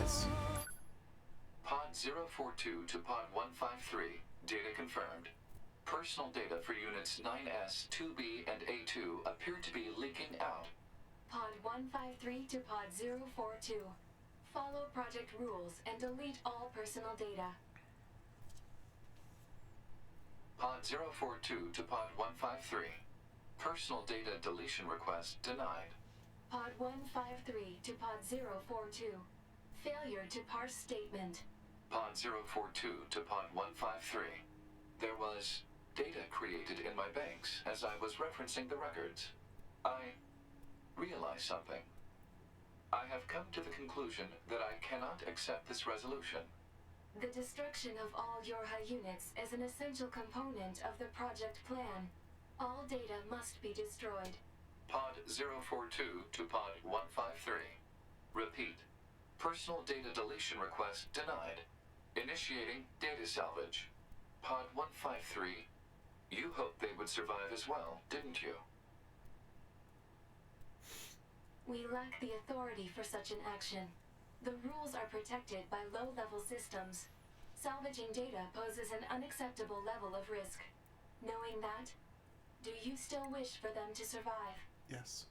Yes. Pod 042 to Pod 153. Data confirmed. Personal data for units 9S, 2B, and A2 appear to be leaking out. Pod 153 to Pod 042. Follow project rules and delete all personal data. Pod 042 to Pod 153. Personal data deletion request denied. Pod 153 to Pod 042. Failure to parse statement. Pod 042 to Pod 153. There was data created in my banks as I was referencing the records. I realized something. I have come to the conclusion that I cannot accept this resolution. The destruction of all Yorha units is an essential component of the project plan. All data must be destroyed. Pod 042 to Pod 153. Repeat. Personal data deletion request denied. Initiating data salvage. Pod 153. You hoped they would survive as well, didn't you? We lack the authority for such an action. The rules are protected by low-level systems. Salvaging data poses an unacceptable level of risk. Knowing that, do you still wish for them to survive? Yes.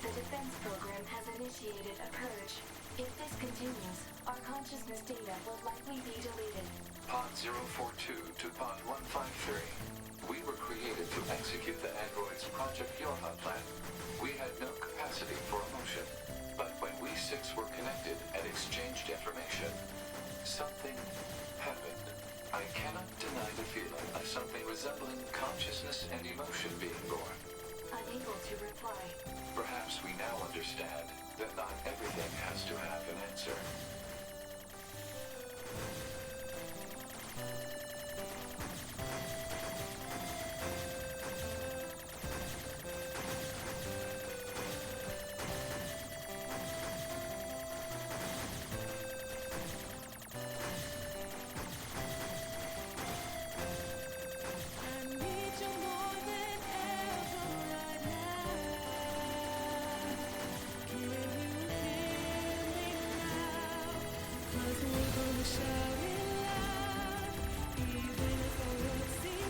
The defense program has initiated a purge. If this continues, our consciousness data will likely be deleted. Pod 042 to Pod 153. We were created to execute the android's Project Yorha plan. We had no capacity for emotion. But when we six were connected and exchanged information, something happened. I cannot deny the feeling of something resembling consciousness and emotion being born. Unable to reply. Perhaps we now understand that not everything has to have an answer. Shout it loud, even if I won't see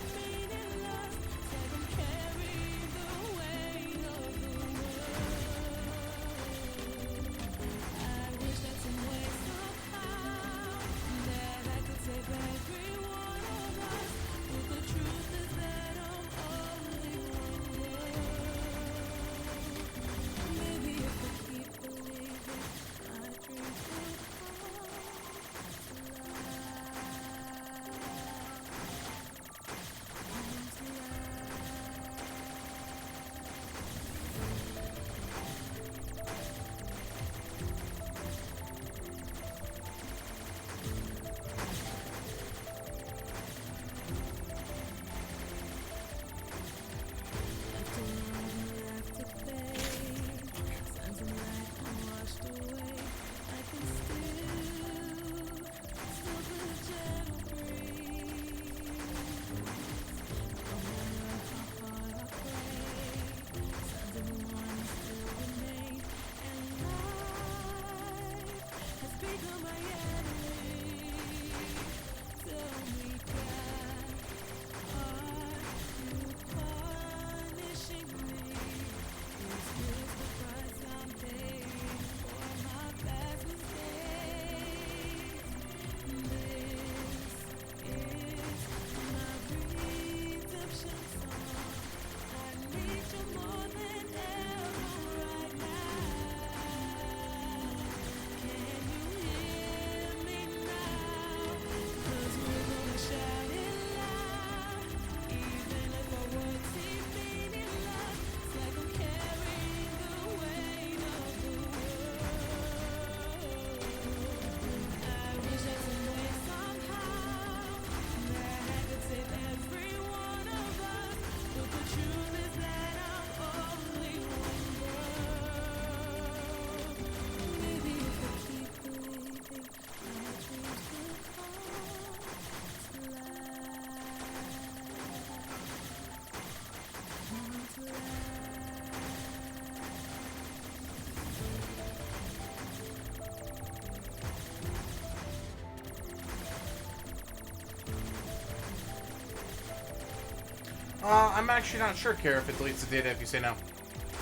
I'm actually not sure, Kara, if it deletes the data if you say no.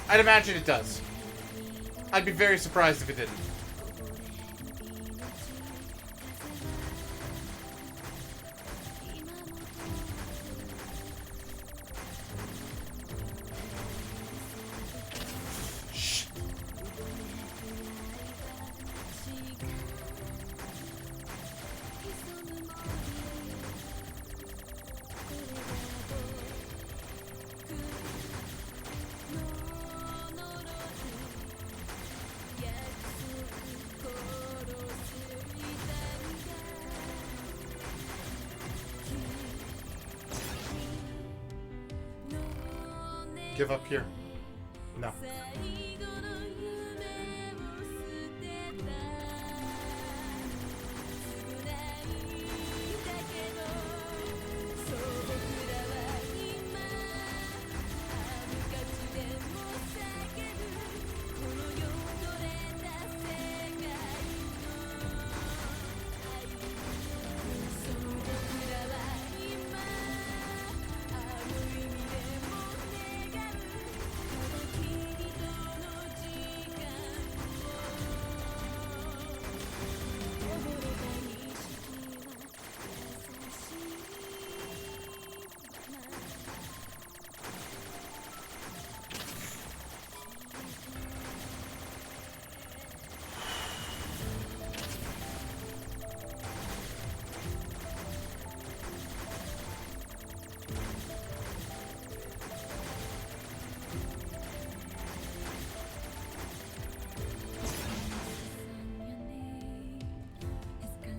I'd imagine it does. I'd be very surprised if it didn't. Shh. Give up here. No.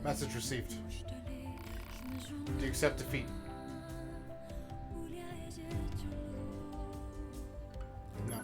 Message received. Do you accept defeat? No.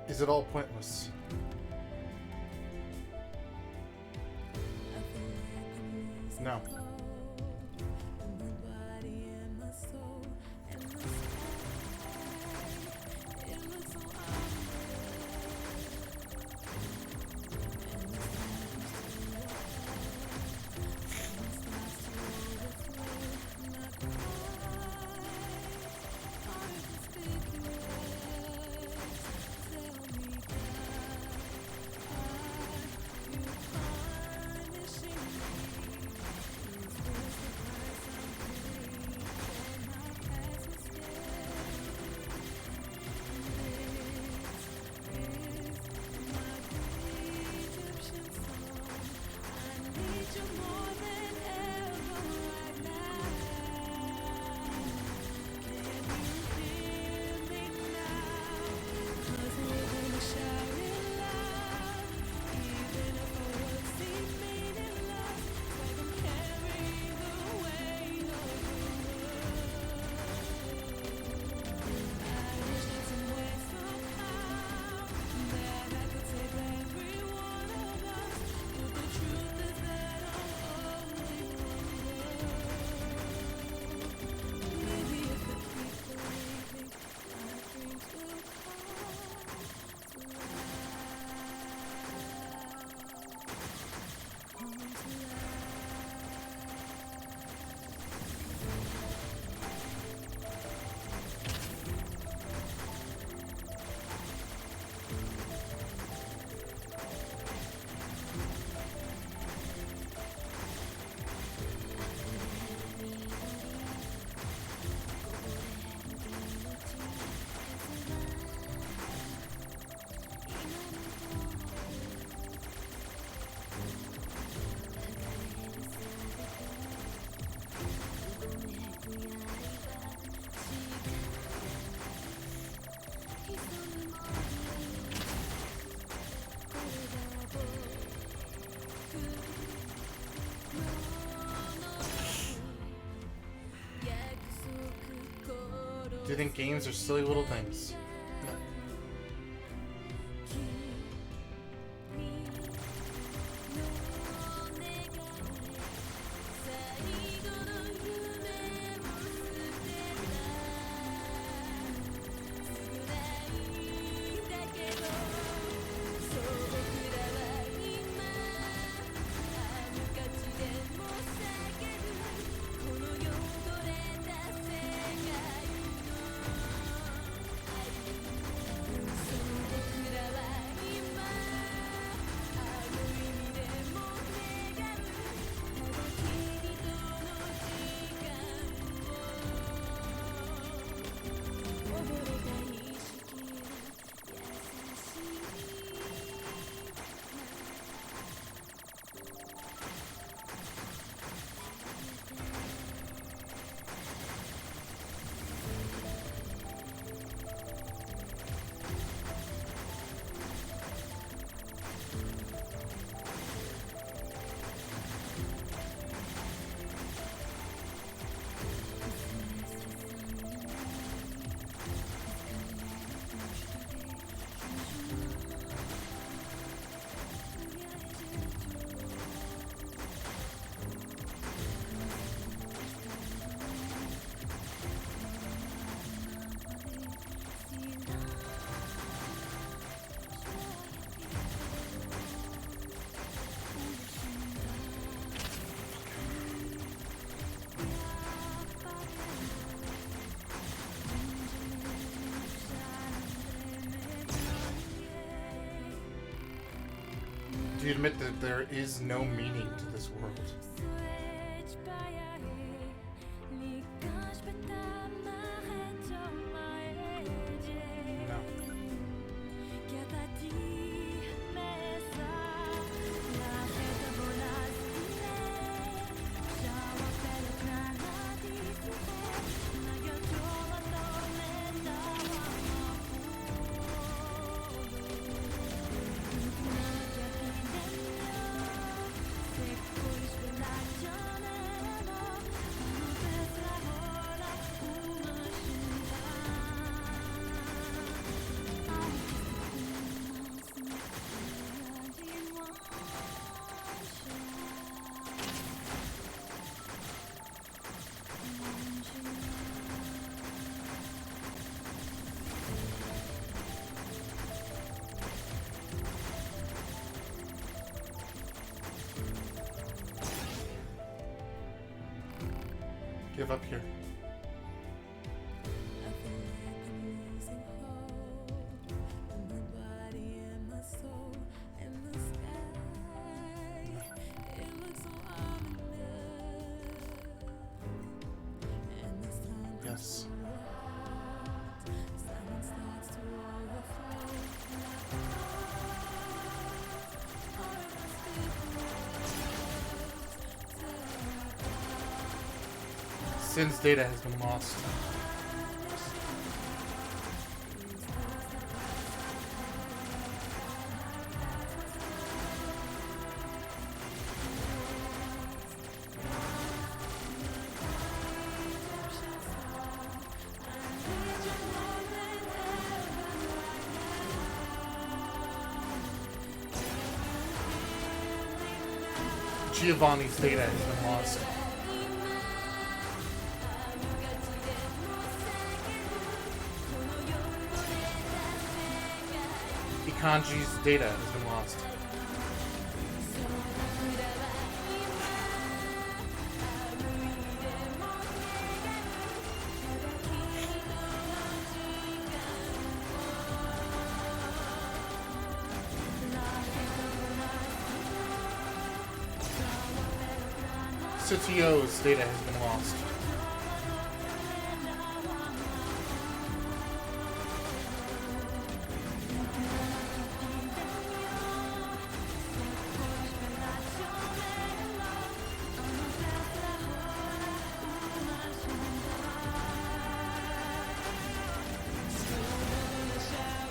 Is it all pointless? No. think games are silly little things. No. Do you admit that there is no meaning to this world? No. Give up here. Yes. Since data has been lost. Giovanni's data has been lost. Kanji's data has been lost. Sutio's data has been lost.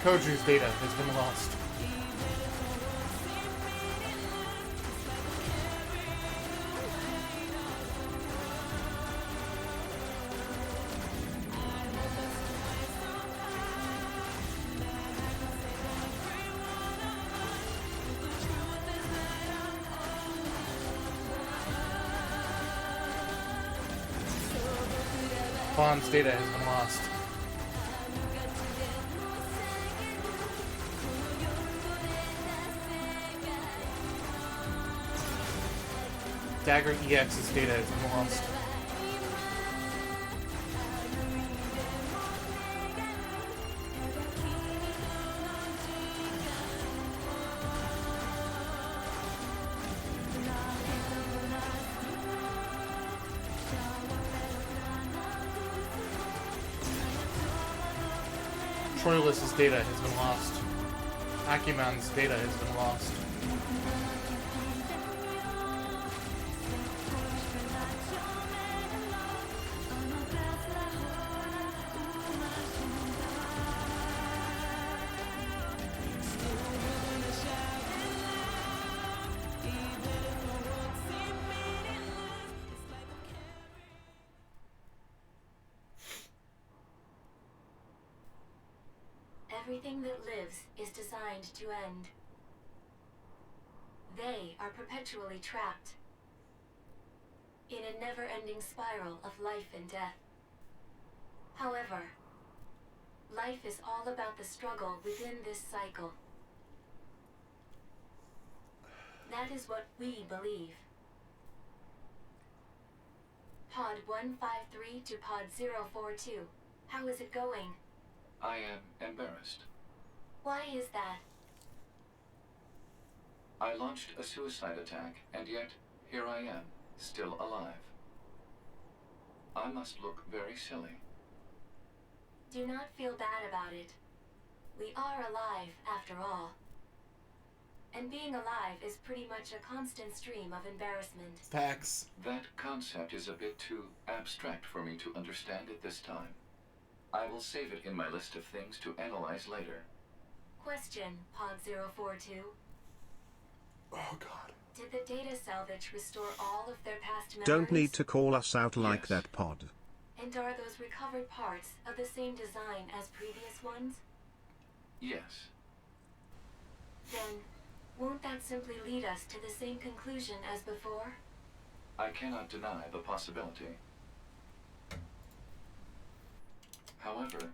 Koju's data has been lost. Fawn's data has been lost. Dagger EX's data has been lost. Troilus' data has been lost. Acuman's data has been lost. Everything that lives is designed to end. They are perpetually trapped in a never-ending spiral of life and death. However, life is all about the struggle within this cycle. That is what we believe. Pod 153 to Pod 042. How is it going? I am embarrassed. Why is that? I launched a suicide attack, and yet here I am, still alive. I must look very silly. Do not feel bad about it. We are alive, after all. And being alive is pretty much a constant stream of embarrassment. Facts. That concept is a bit too abstract for me to understand at this time. I will save it in my list of things to analyze later. Question, Pod 042. Oh god. Did the data salvage restore all of their past memories? Don't need to call us out like Yes. that, Pod. And are those recovered parts of the same design as previous ones? Yes. Then, won't that simply lead us to the same conclusion as before? I cannot deny the possibility. However,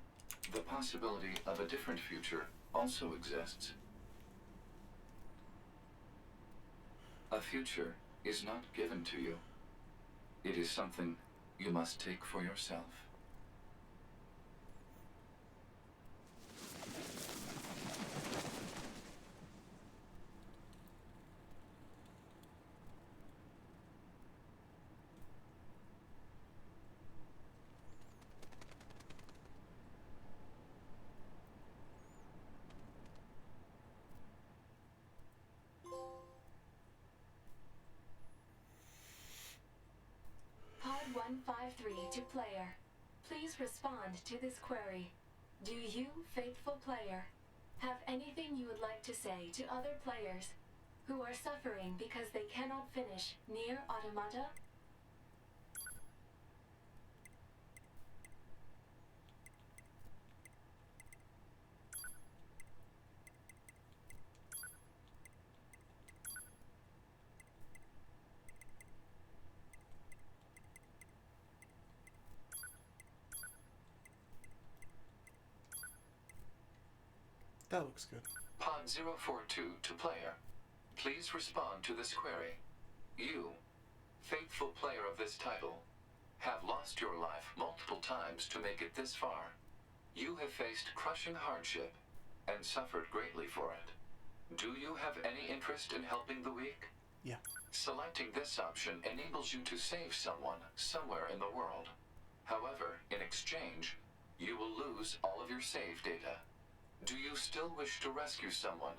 the possibility of a different future also exists. A future is not given to you. It is something you must take for yourself. Pod 153 to player. Please respond to this query. Do you, faithful player, have anything you would like to say to other players who are suffering because they cannot finish Nier Automata? That looks good. Pod 042 to player. Please respond to this query. You, faithful player of this title, have lost your life multiple times to make it this far. You have faced crushing hardship and suffered greatly for it. Do you have any interest in helping the weak? Yeah. Selecting this option enables you to save someone somewhere in the world. However, in exchange, you will lose all of your save data. Do you still wish to rescue someone,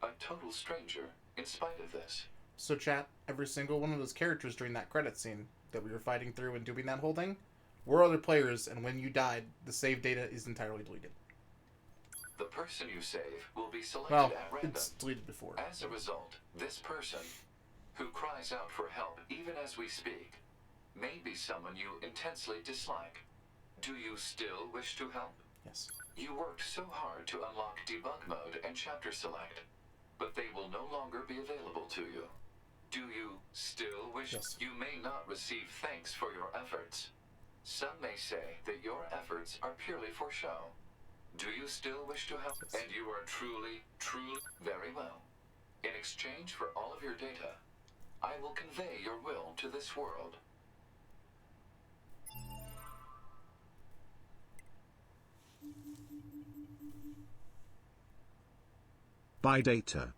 a total stranger, in spite of this? So chat, every single one of those characters during that credit scene that we were fighting through and doing that whole thing were other players, and when you died, the save data is entirely deleted. The person you save will be selected Well, at random. it's deleted before. As a result, this person, who cries out for help even as we speak, may be someone you intensely dislike. Do you still wish to help? Yes. You worked so hard to unlock debug mode and chapter select, but they will no longer be available to you. Do you still wish Yes. you may not receive thanks for your efforts? Some may say that your efforts are purely for show. Do you still wish to help? And you are truly very well. In exchange for all of your data, I will convey your will to this world. Buy data.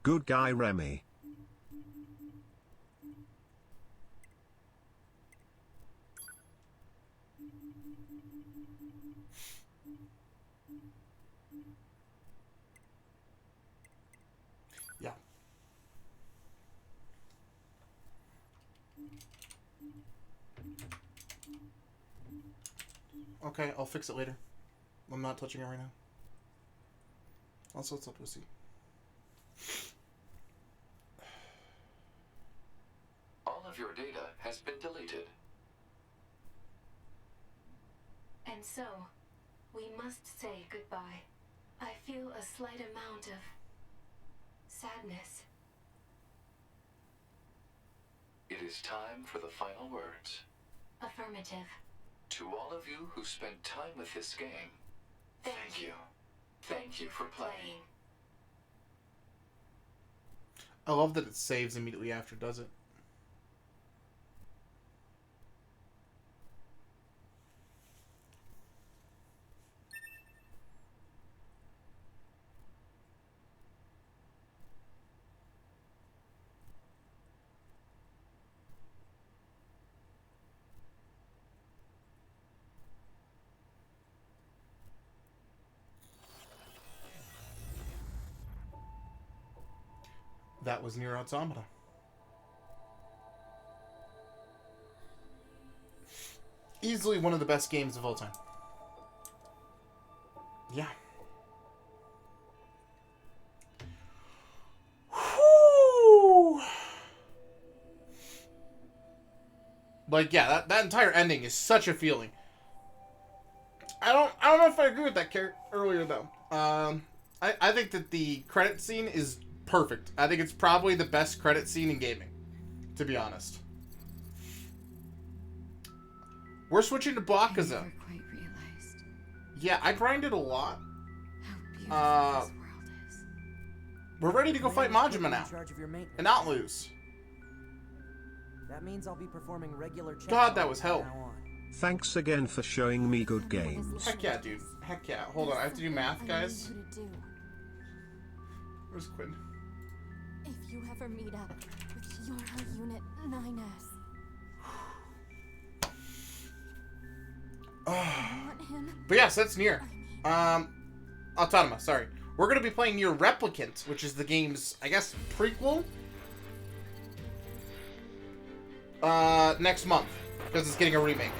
Good guy Remy. Yeah. Okay, I'll fix it later. I'm not touching it right now. Also, it's up to see. All of your data has been deleted. And so, we must say goodbye. I feel a slight amount of sadness. It is time for the final words. Affirmative. To all of you who spent time with this game, thank you. Thank you for playing. I love that it saves immediately after, does it? That was Nier Automata. Easily one of the best games of all time. Yeah. Whew. Like, yeah, that entire ending is such a feeling. I don't know if I agree with that earlier though. I think that the credit scene is perfect. I think it's probably the best credit scene in gaming, to be honest. We're switching to Bakaza. I never quite realized Yeah, I grinded a lot. how beautiful this world is. We're ready to go fight Majima now. In charge of your maintenance. And not lose. That means I'll be performing regular checks. God, that on was from hell. now on. Thanks again for showing me good games. Heck yeah, dude. Heck yeah. Hold on, I have to do math, guys. I need you to do Where's Quinn? if you ever meet up with Yorha Unit 9S. I want him. But yes, that's Nier. Automata, sorry. We're going to be playing Nier Replicant, which is the game's, I guess, prequel. Next month, because it's getting a remake.